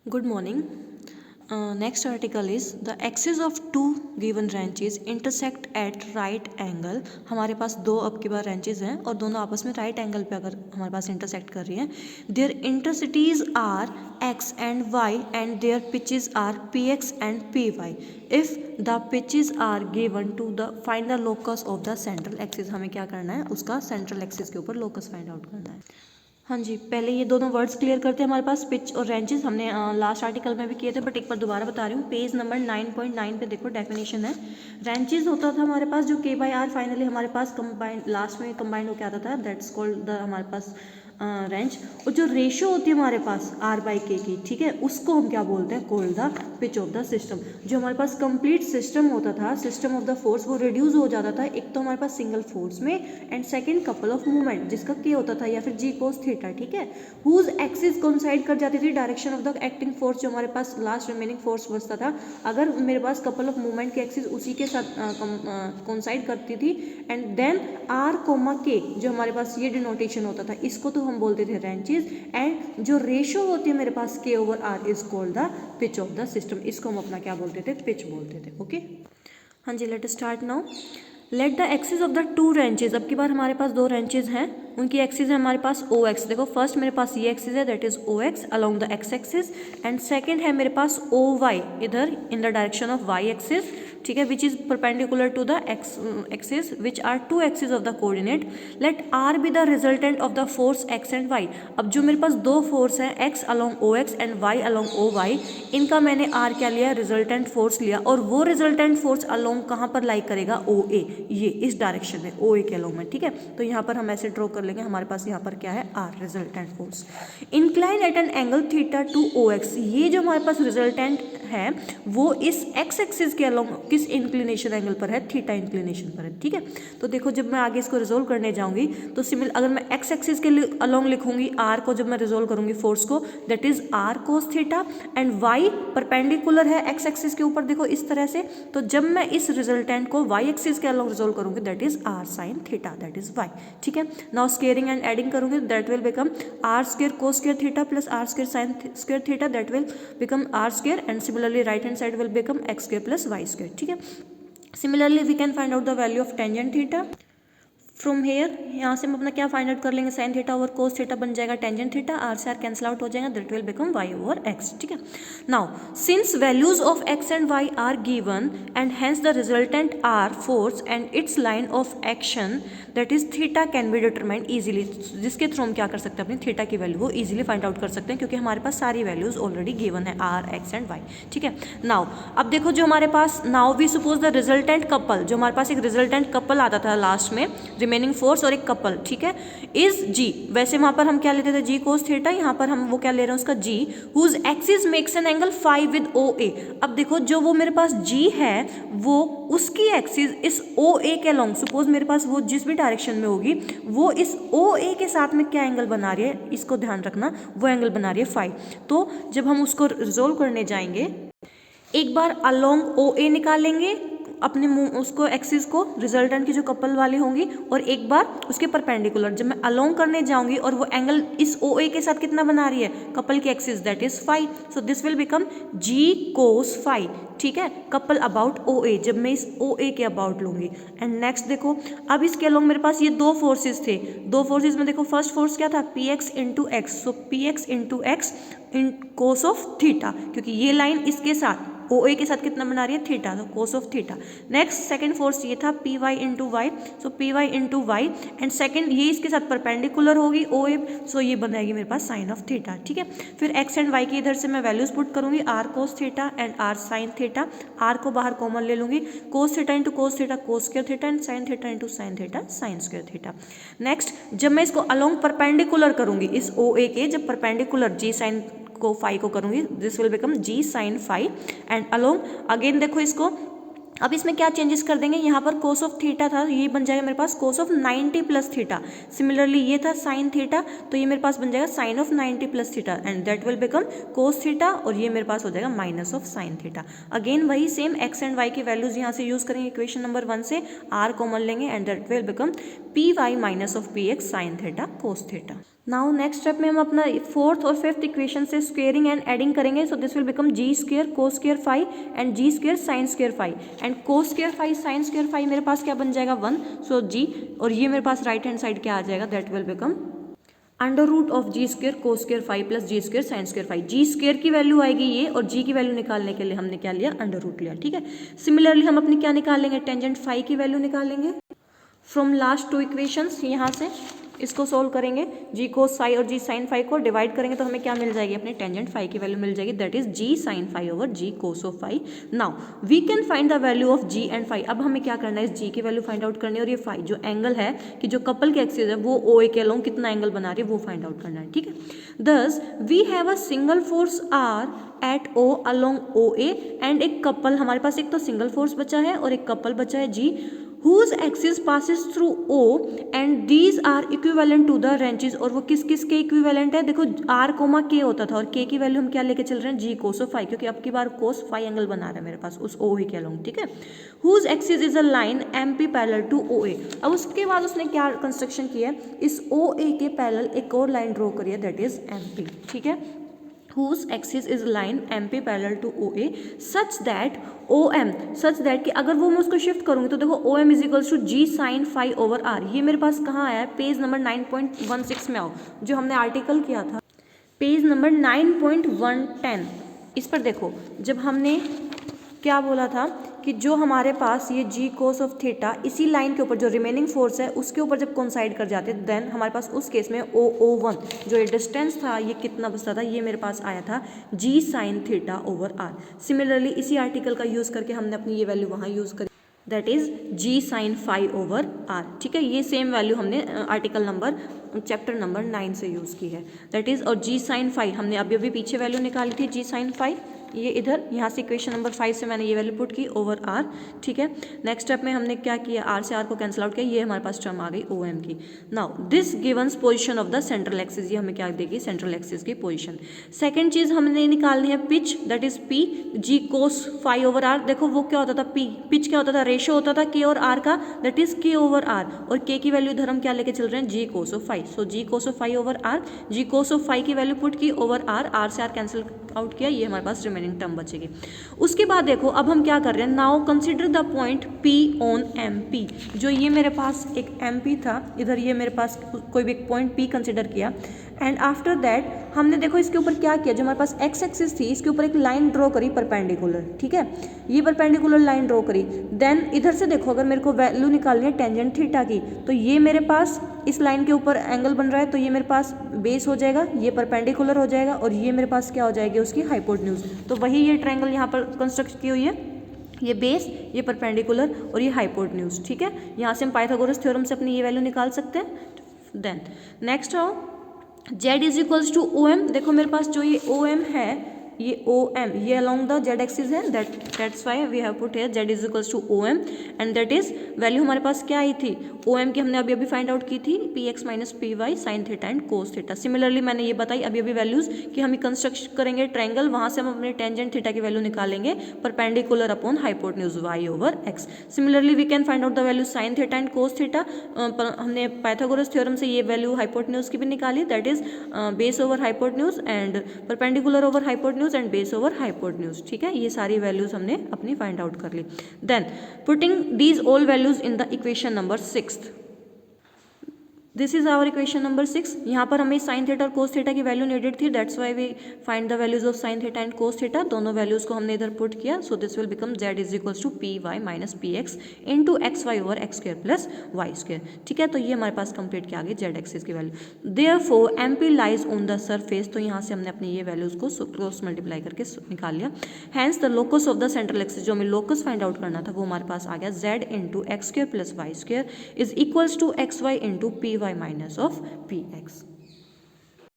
Good morning. Next article is the axis of two given ranches intersect at right angle. हमारे पास दो अब की बार ranches हैं और दोनों आपस में right angle पे अगर हमारे पास intersect कर रही हैं. Their intercities are x and y and their pitches are px and py. If the pitches are given to the find the locus of the central axis. हमें क्या करना है, उसका central axis के ऊपर locus find out करना है. हाँ जी, पहले ये दोनों वर्ड्स क्लियर करते हैं. हमारे पास पिच और रेंचेस हमने लास्ट आर्टिकल में भी किए थे, बट एक बार दोबारा बता रही हूँ. पेज नंबर 9.9 पे देखो डेफिनेशन है. रेंचेस होता था हमारे पास जो k/r फाइनली हमारे पास कंबाइंड लास्ट में कंबाइंड होकर आता था, दैट्स कॉल्ड द हमारे पास रेंच. और जो रेशो होती है हमारे पास r/k की, ठीक है, उसको हम क्या बोलते हैं, called the pitch of the system. जो हमारे पास कंप्लीट सिस्टम होता था, सिस्टम ऑफ द फोर्स, वो रिड्यूस हो जाता था एक तो हमारे पास सिंगल फोर्स में and second couple of movement जिसका k होता था या फिर g cos थीटा, ठीक है, हुज एक्सिस कोइंसाइड कर जाती थी direction of the acting force. जो हमारे पास लास्ट रिमेनिंग फोर्स बचता था, अगर मेरे पास कपल ऑफ मूवमेंट की एक्सिस उसी के साथ कोइंसाइड करती थी एंड देन r, k जो हमारे पास ये डिनोटेशन होता था, इसको तो हम बोलते थे रेंचेस. एंड जो रेशो होती है मेरे पास k/r is called the pitch of the system. इसको हम अपना क्या बोलते थे, पिच बोलते थे. ओके, हाँ जी, let start now. Let the axis of the two wrenches. अब की बार हमारे पास दो रेंचेस हैं, उनकी एक्सिस है हमारे पास ओ एक्स. देखो फर्स्ट मेरे पास ये एक्सिस है, that is O X along the X axis, and second है मेरे पास ओ वाई इधर in the direction of Y axis, ठीक है, which is perpendicular to the X axis which are two axis of the coordinate. Let R be the resultant of the force X and Y. अब जो मेरे पास दो force हैं, X along O X and Y along O Y, इनका मैंने are क्या लिया, रिजल्टेंट फोर्स लिया. और वो रिजल्टेंट फोर्स अलोंग कहाँ पर लाई करेगा, ओ ए, ये इस डायरेक्शन में ओ ए के अलोंग में, ठीक है. तो यहाँ पर हम ऐसे ड्रॉ कर लेंगे, हमारे पास यहाँ पर क्या है, R resultant force. Incline at an angle theta to O X. ये जो हमारे पास रिजल्टेंट है वो इस एक्स एक्सिस के अलोंग किस इंक्लिनेशन एंगल पर है, थीटा इंक्लिनेशन पर है, ठीक है. तो देखो जब मैं आगे इसको रिजोल्व करने जाऊंगी तो सिमिलर अगर मैं एक्स एक्सिस के अलोंग लिखूंगी आर को, जब मैं रिजोल्व करूंगी फोर्स को, that is R cos theta, and Y perpendicular है एक्स एक्सिस के ऊपर, देखो इस तरह से. तो जब मैं इस रिजल्टेंट को वाई एक्सिस के अलोंग रिजोल्व करूंगी, that is R sine theta, that is Y, ठीक है. नाउ स्केयरिंग एंड एडिंग करूंगी, that will become R square cos square theta plus R square sine square theta, that will become R square, and similarly right hand side will become X square plus Y square, ठीक है. Similarly, we can find out the value of tangent theta. From here यहाँ से हम अपना क्या find out कर लेंगे, sine theta over cos theta बन जाएगा टेंजेंट थीटा, आर से आर कैंसिल आउट हो जाएगा, that will become Y over X, ठीक है. Now since values of X and Y are given and hence the resultant R force and its line of action that is theta can be determined easily. जिसके through हम क्या कर सकते हैं, अपनी theta की वैल्यू को इजीली फाइंड आउट कर सकते हैं क्योंकि हमारे पास सारी वैल्यूज ऑलरेडी गिवन है, आर एक्स एंड वाई, ठीक है. नाउ अब देखो जो हमारे पास, now we suppose the resultant couple, जो हमारे पास एक रिजल्टेंट कपल आता था लास्ट में, रिमेनिंग फोर्स और एक कपल, ठीक है, इज जी. वैसे वहां पर हम क्या लेते थे, जी कोस थीटा, यहाँ पर हम वो क्या ले रहे हैं, उसका जी, whose axis makes an angle phi with O A. अब देखो जो वो मेरे पास जी है वो उसकी एक्सिस इस ओ ए के अलोंग, सपोज मेरे पास वो जिस भी डायरेक्शन में होगी वो इस ओ ए के साथ में क्या एंगल बना रही है, इसको ध्यान रखना, वो एंगल बना रही है फाई. तो जब हम उसको रिजोल्व करने जाएंगे, एक बार अलोंग ओ ए निकालेंगे अपने उसको एक्सिस को, रिजल्टेंट की जो कपल वाली होंगी, और एक बार उसके परपेंडिकुलर जब मैं अलोंग करने जाऊंगी और वो एंगल इस ओ ए के साथ कितना बना रही है, कपल की axis, that is phi. So this will become G cos phi, ठीक है, कपल अबाउट ओ ए, जब मैं इस ओ ए के अबाउट लूंगी. एंड नेक्स्ट देखो अब इसके अलोंग मेरे पास ये दो फोर्सेस थे, दो फोर्सेस में देखो फर्स्ट फोर्स क्या था, P X into x, so P X into x in cos of theta, क्योंकि ये लाइन इसके साथ ओ ए के साथ कितना बना रही है, थीटा, तो cos of theta. Next second force ये था P Y into Y, so P Y into Y, and second ये इसके साथ परपेंडिकुलर होगी ओ ए, सो ये बनाएगी मेरे पास साइन ऑफ थीटा, ठीक है. फिर एक्स एंड वाई की इधर से मैं वैल्यूज पुट करूंगी, R cos theta and R sine theta, R को बाहर कॉमन ले लूंगी, cos theta into cos theta cos square theta, and sine theta into sine theta sine square theta. Next जब मैं इसको अलोंग परपेंडिकुलर करूंगी इस ओ ए के, जब परपेंडिकुलर जी साइन को फाई को करूंगी, this will become G sine phi, and along again देखो इसको, अब इसमें क्या चेंजेस कर देंगे, यहाँ पर कोस ऑफ थीटा था, ये बन जाएगा मेरे पास cos of 90 plus theta. Similarly ये था साइन थीटा, तो ये मेरे पास बन जाएगा sine of 90 plus theta, and that will become cos theta, और ये मेरे पास हो जाएगा minus of sine theta. Again वही सेम एक्स एंड वाई की वैल्यूज यहाँ से यूज करेंगे, इक्वेशन नंबर 1 से आर कॉमन लेंगे, and that will become P Y minus of P X sine theta cos theta. Now next step में हम अपना फोर्थ और फिफ्थ इक्वेशन से स्क्वेयरिंग एंड एडिंग करेंगे. So this will become G square cos square five and G square sine square five and cos square five sine square five मेरे पास क्या बन जाएगा 1. सो जी और ये मेरे पास राइट हैंड साइड क्या आ जाएगा, that will become under root of G square cos square five plus G square sine square five. G square की वैल्यू आएगी ये और जी की वैल्यू निकालने के लिए हमने क्या लिया, अंडर रूट लिया. ठीक है. सिमिलरली हम अपनी क्या निकालेंगे, टेंजेंट फाइव की वैल्यू निकालेंगे फ्रॉम लास्ट टू इक्वेशंस. यहाँ से इसको सोल्व करेंगे, जी कोस फाइव और जी साइन फाइव को डिवाइड करेंगे तो हमें क्या मिल जाएगी, अपने टेंजेंट फाइव की वैल्यू मिल जाएगी, that is G sine five over G cos of five. Now we can find the value of G and five. अब हमें क्या करना है, इस जी की वैल्यू फाइंड आउट करनी है और ये फाइव जो एंगल है कि जो कपल के एक्सिस है वो ओ ए के अलोंग कितना एंगल बना रही है वो फाइंड आउट करना है. ठीक है. Thus we have a single force R at O along O A and एक कपल, हमारे पास एक तो सिंगल फोर्स बचा है और एक कपल बचा है जी, whose axis passes through O and these are equivalent to the wrenches. और वो किस किस के इक्विवेलेंट है, देखो R कोमा K होता था और K की वैल्यू हम क्या लेके चल रहे हैं, G cos ऑफ फाइव, क्योंकि अब की बार cos फाइव एंगल बना रहा है मेरे पास उस O ही के अलोंग. ठीक है. whose axis is a line MP parallel to OA. अब उसके बाद उसने क्या कंस्ट्रक्शन किया है, इस OA के पैरेलल एक और लाइन ड्रॉ करी है, दैट इज MP. ठीक है. whose axis is line MP parallel to OA such that OM such that कि अगर वो मैं उसको शिफ्ट करूँगी तो देखो OM is equals to G sine five over R. ये मेरे पास कहाँ आया है, पेज नंबर 9.16 में आओ, जो हमने आर्टिकल किया था पेज नंबर 9.110. इस पर देखो, जब हमने क्या बोला था कि जो हमारे पास ये जी कोस ऑफ थीटा इसी लाइन के ऊपर जो रिमेनिंग फोर्स है उसके ऊपर जब कोइंसाइड कर जाते देन हमारे पास उस केस में OO1 जो ये डिस्टेंस था ये कितना बचता था, ये मेरे पास आया था जी sine theta over R. Similarly इसी आर्टिकल का यूज़ करके हमने अपनी ये वैल्यू वहाँ यूज़ करी, that is G sine five over R. ठीक है. ये सेम वैल्यू हमने आर्टिकल नंबर चैप्टर नंबर 9 से यूज़ की है, दैट इज. और जी साइन फाइव हमने अभी अभी पीछे वैल्यू निकाली थी जी साइन फाइव, ये इधर यहाँ से इक्वेशन नंबर 5 से मैंने ये वैल्यू पुट की ओवर आर. ठीक है. नेक्स्ट स्टेप में हमने क्या किया, आर से आर को कैंसिल आउट किया, ये हमारे पास टर्म आ गई ओ एम की. Now this givens position of the central axis, ये हमें क्या देगी, सेंट्रल एक्सिस की पोजीशन. सेकंड चीज हमने निकालनी है pitch, that is P G cos five over R. देखो वो क्या होता था, पी पिच क्या होता था, रेशियो होता था के और आर का, दैट इज के ओवर आर. और के की वैल्यू इधर हम क्या लेके चल रहे हैं, G cos of five. So G cos of five over R, G cos of five की वैल्यू पुट की ओवर आर, आर से आर कैंसिल आउट किया, ये हमारे पास रिमेनिंग टर्म बचेगी. उसके बाद देखो अब हम क्या कर रहे हैं, now consider the point P on MP. जो ये मेरे पास एक MP था, इधर ये मेरे पास कोई भी एक पॉइंट P कंसीडर किया एंड आफ्टर दैट हमने देखो इसके ऊपर क्या किया, जो हमारे पास एक्स एक्सिस थी इसके ऊपर एक लाइन ड्रॉ करी परपेंडिकुलर. ठीक है. ये परपेंडिकुलर लाइन ड्रॉ करी, देन इधर से देखो अगर मेरे को वैल्यू निकालनी है टेंजेंट थीटा की तो ये मेरे पास इस लाइन के ऊपर एंगल बन रहा है तो ये मेरे पास बेस हो जाएगा, ये परपेंडिकुलर हो जाएगा और ये मेरे पास क्या हो जाएगी, उसकी हाइपोटेन्यूज. तो वही ये ट्रायंगल यहाँ पर कंस्ट्रक्ट की हुई है, ये बेस, ये परपेंडिकुलर और ये हाइपोटेन्यूज. ठीक है. यहाँ से हम पाइथागोरस थ्योरम से अपनी ये वैल्यू निकाल सकते हैं. देन नेक्स्ट आओ, Z is equals to O M. देखो मेरे पास जो ये ओ एम है, ये ओ एम ये अलॉन्ग द जेड एक्सिस है, that's why we have put here Z is equals to O M and that is value हमारे पास क्या आई थी, ओ एम की हमने अभी अभी फाइंड आउट की थी P X minus P Y sine theta and cos theta. Similarly मैंने ये बताई अभी अभी वैल्यूज कि हम कंस्ट्रक्ट करेंगे ट्रायंगल, वहाँ से हम अपने टेंजेंट थीटा की वैल्यू निकालेंगे perpendicular upon hypotenuse Y over X. Similarly we can find out the value sine theta and cos theta. हमने पाइथागोरस थ्योरम से ये वैल्यू हाइपोटेन्यूज की भी निकाली, that is base over hypotenuse and perpendicular over hypotenuse and base over hypotenuse. ठीक है. ये सारी वैल्यूज हमने अपनी फाइंड आउट कर ली. Then putting these all values in the equation number 6. This is our equation number 6. यहाँ पर हमें साइन थीटा और कोस थीटा की वैल्यू नीडेड थी, that's why we find the values of sine theta and cos theta. दोनों values को हमने इधर पुट किया. So this will become Z is equals to P Y minus P X into X Y over x square plus Y square. ठीक है. तो ये हमारे पास कंप्लीट किया गया Z एक्सिस की value. Therefore MP lies on the surface. तो यहाँ से हमने अपनी ये वैल्यूज को क्रॉस मल्टीप्लाई करके निकाल लिया. Hence the locus of the central axis, जो हमें लोकस फाइंड आउट करना था वो हमारे पास आ गया Z into X square plus Y square is equals to X Y into P Y minus of px.